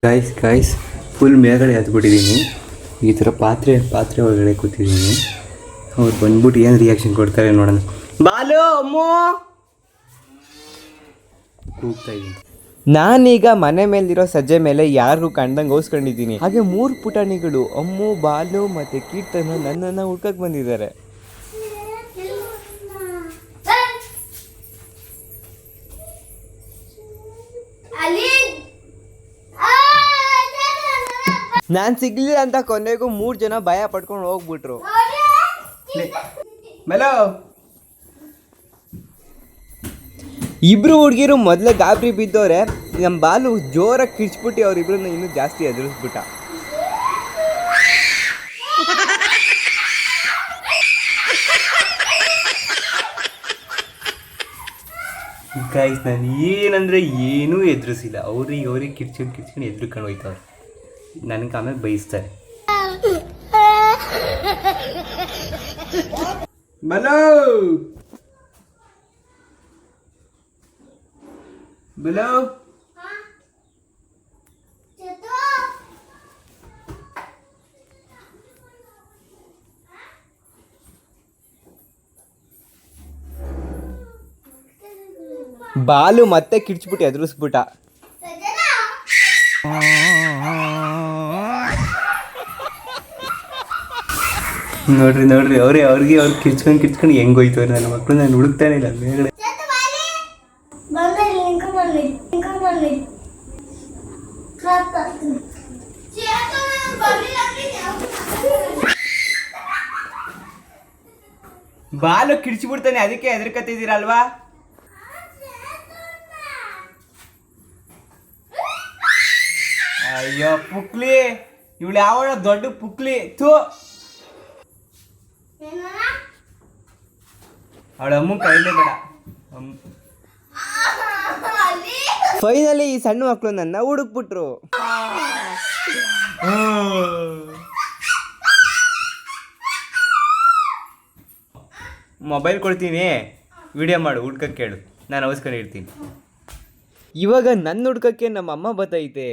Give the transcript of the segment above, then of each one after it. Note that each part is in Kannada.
ಗಾಯ್ಸ್ ಫುಲ್ ಮೇಲ್ಗಡೆ ಹತ್ಬಿಟ್ಟಿದ್ದೀನಿ. ಈ ಥರ ಪಾತ್ರೆ ಒಳಗಡೆ ಕೂತಿದ್ದೀನಿ. ಅವ್ರು ಬಂದ್ಬಿಟ್ಟು ಏನು ರಿಯಾಕ್ಷನ್ ಕೊಡ್ತಾರೆ ನೋಡೋಣ. ಬಾಲು ಅಮ್ಮೋ ಕೂಗ್ತಾ ಇದ್ದೀನಿ. ನಾನೀಗ ಮನೆ ಮೇಲಿರೋ ಸಜ್ಜೆ ಮೇಲೆ ಯಾರಿಗೂ ಕಂಡಂಗೆ ಓಸ್ಕೊಂಡಿದ್ದೀನಿ. ಹಾಗೆ 3 ಪುಟಾಣಿಗಳು ಅಮ್ಮು, ಬಾಲು ಮತ್ತು ಕೀರ್ತನ ನನ್ನನ್ನು ಹುಡ್ಕಕ್ಕೆ ಬಂದಿದ್ದಾರೆ. ನಾನು ಸಿಗ್ಲಿಲ್ಲ ಅಂತ ಕೊನೆಗೂ 3 ಜನ ಭಯ ಪಡ್ಕೊಂಡು ಹೋಗ್ಬಿಟ್ರು. ಮೆಲೋ ಇಬ್ರು ಹುಡುಗಿರು ಮೊದಲೇ ಗಾಬರಿ ಬಿದ್ದವ್ರೆ. ನಮ್ಮ ಬಾಲು ಜೋರಾಗಿ ಕಿರ್ಚ್ಬಿಟ್ಟು ಅವ್ರಿಬ್ರನ್ನ ಇನ್ನೂ ಜಾಸ್ತಿ ಎದುರಿಸ್ಬಿಟ್ಟ. ಗಾಯ್ಸ್ ನಾನು ಏನಂದರೆ ಏನೂ ಎದುರಿಸಿಲ್ಲ. ಅವ್ರಿಗೆ ಕಿರ್ಚ್ಕೊಂಡು ಎದುರ್ಕೊಂಡು ಹೋಯ್ತವ್ರೆ. ನನಗೆ ಆಮೇಲೆ ಬೈಸ್ತಾರೆ. ಬಲೋ ಬಲೋ ಬಾಲು ಮತ್ತೆ ಕಿರ್ಚ್ಬಿಟ್ಟು ಎದುರಿಸ್ಬಿಟ್ಟ. ನೋಡ್ರಿ ಅವ್ರಿಗೆ ಕಿರ್ಚ್ಕೊಂಡು ಹೆಂಗೋಯ್ತವ್ರೆ. ನನ್ನ ಮಕ್ಕಳು ನಾನು ಹುಡುಕ್ತಾನೆ ಇಲ್ಲ ಮೇಲ್ಗಡೆ. ಬಾಲು ಕಿರ್ಚಿಬಿಡ್ತಾನೆ, ಅದಕ್ಕೆ ಹೆದರ್ಕತ್ತಿದ್ದೀರಲ್ವಾ? ಅಯ್ಯೋ ಪುಕ್ಲಿ, ಇವಳು ಯಾವ ದೊಡ್ಡ ಪುಕ್ಲಿ ತೂ. ಅವಳ ಅಮ್ಮ ಕೈಲೇ ಬೇಡ. ಫೈನಲಿ ಈ ಸಣ್ಣ ಮಕ್ಕಳು ನನ್ನ ಹುಡುಕ್ಬಿಟ್ರು. ಮೊಬೈಲ್ ಕೊಡ್ತೀನಿ, ವಿಡಿಯೋ ಮಾಡು, ಹುಡ್ಕಕ್ಕೆ ಕೇಳು, ನಾನು ಅವಸ್ಕೊಂಡಿರ್ತೀನಿ. ಇವಾಗ ನನ್ನ ಹುಡ್ಕಕ್ಕೆ ನಮ್ಮ ಅಮ್ಮ ಬತ್ತೈತೆ.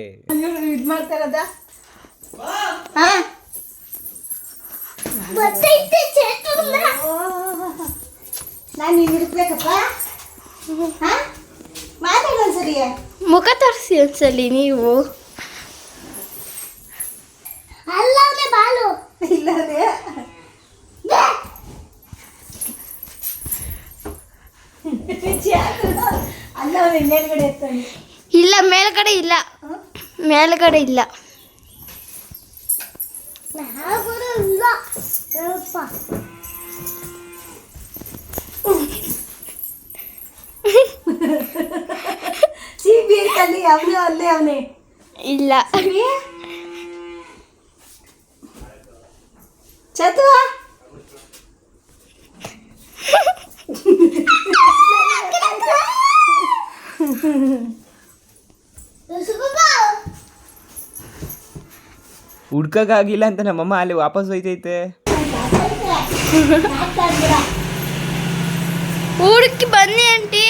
ಮುಖ ತೋರಿಸಿ ಒಂದ್ಸಲಿ ನೀವು. ಇಲ್ಲ ಮೇಲ್ಗಡೆ ಇಲ್ಲ, ಮೇಲ್ಗಡೆ ಇಲ್ಲ. ಅವನೇ ಇಲ್ಲ ಚತು ಹುಡ್ಕಾಗಿಲ್ಲ ಅಂತ ನಮ್ಮಮ್ಮ ಅಲ್ಲಿ ವಾಪಸ್ ಹೋಯ್ತೈತೆ. ಹುಡುಕಿ ಬನ್ನಿ ಆಂಟಿ.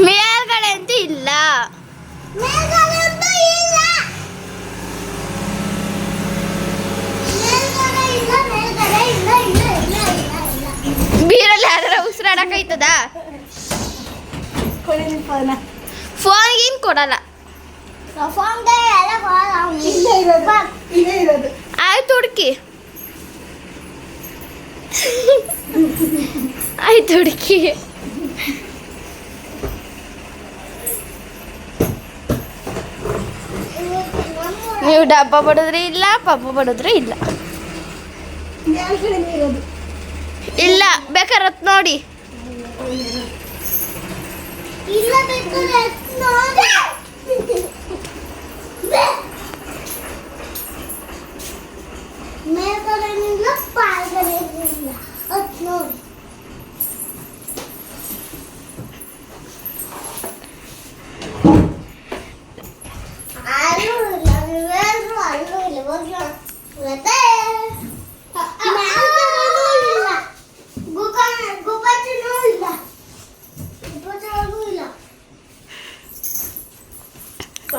ಮೇಲ್ಗಡೆ ಅಂತೂ ಇಲ್ಲ. ಬೀರಲ್ಲಿ ಯಾರು ಉಸಿರಾಡಕೈತದ? ಫೋನ್ಗೇನು ಕೊಡಲ್ಲ. ಆಯ್ತು ಹುಡುಕಿ, ಆಯ್ತು ಹುಡುಕಿ. ನೀವು ಡಬ್ಬ ಬಡಿದ್ರೆ ಇಲ್ಲ, ಪಪ್ಪ ಬಡಿದ್ರೆ ಇಲ್ಲ. ಇಲ್ಲ ಬೇಕಾದ್ರೆ ನೋಡಿ.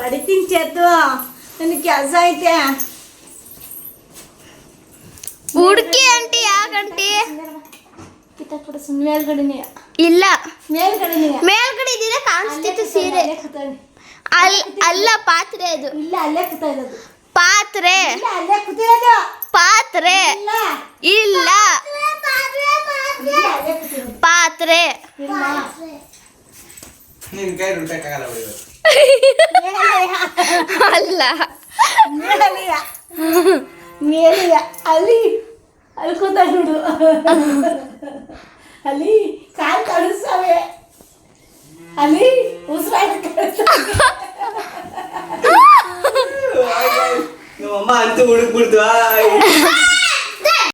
ಹೊಡಿತೀನಿ ಚೇತು, ನನಗೆ ಕೆಲಸ ಐತೆ. ಹುಡ್ಕಿ ಆಂಟಿ ಯಾಕಂಟಿ ಕಿತ್ತಾಕ್ಬಿಡು ಸುಮ್ಮನೆ ಮೇಲ್ಗಡೆನೇ, ಇಲ್ಲ ಮೇಲ್ಗಡೆನೇ. ಮೇಲ್ಗಡೆ ಇದ್ರೆ ಕಾಣಿಸ್ತಿತ್ತು ಸೀರೆ. ಅಲ್ಲ ಪಾತ್ರೆ ಅದು. ಇಲ್ಲ ಅಲ್ಲೇ ಕೂತಾ ಇರೋದು. ಪಾತ್ರೆ ಇಲ್ಲ ಅಲ್ಲೇ ಕೂತಿರೋದು. ಪಾತ್ರೆ ಇಲ್ಲ ಇಲ್ಲ ಇಲ್ಲ ಅಲ್ಲೇ ಕೂತಿರೋದು. ಪಾತ್ರೆ ಇಲ್ಲ. ನಿನ್ ಕೈ ರುಟಕ್ಕಾಗಲ್ಲ ಬಿಡು. ಅಲ್ಲ ಮೇಲೆಯ ಮೇಲೆಯ ಅಲ್ಲಿ ಅಲ್ಲಿ ಕೂತ ನೋಡು. ಅಲ್ಲಿ ಕಾಲು ಕಳಿಸ್ತವೆ, ಅಲ್ಲಿ ಉಸಿರಾಟ ನಮ್ಮಮ್ಮ ಅಂತೂ ಹುಡುಕ್ಬಿಡ್ತು.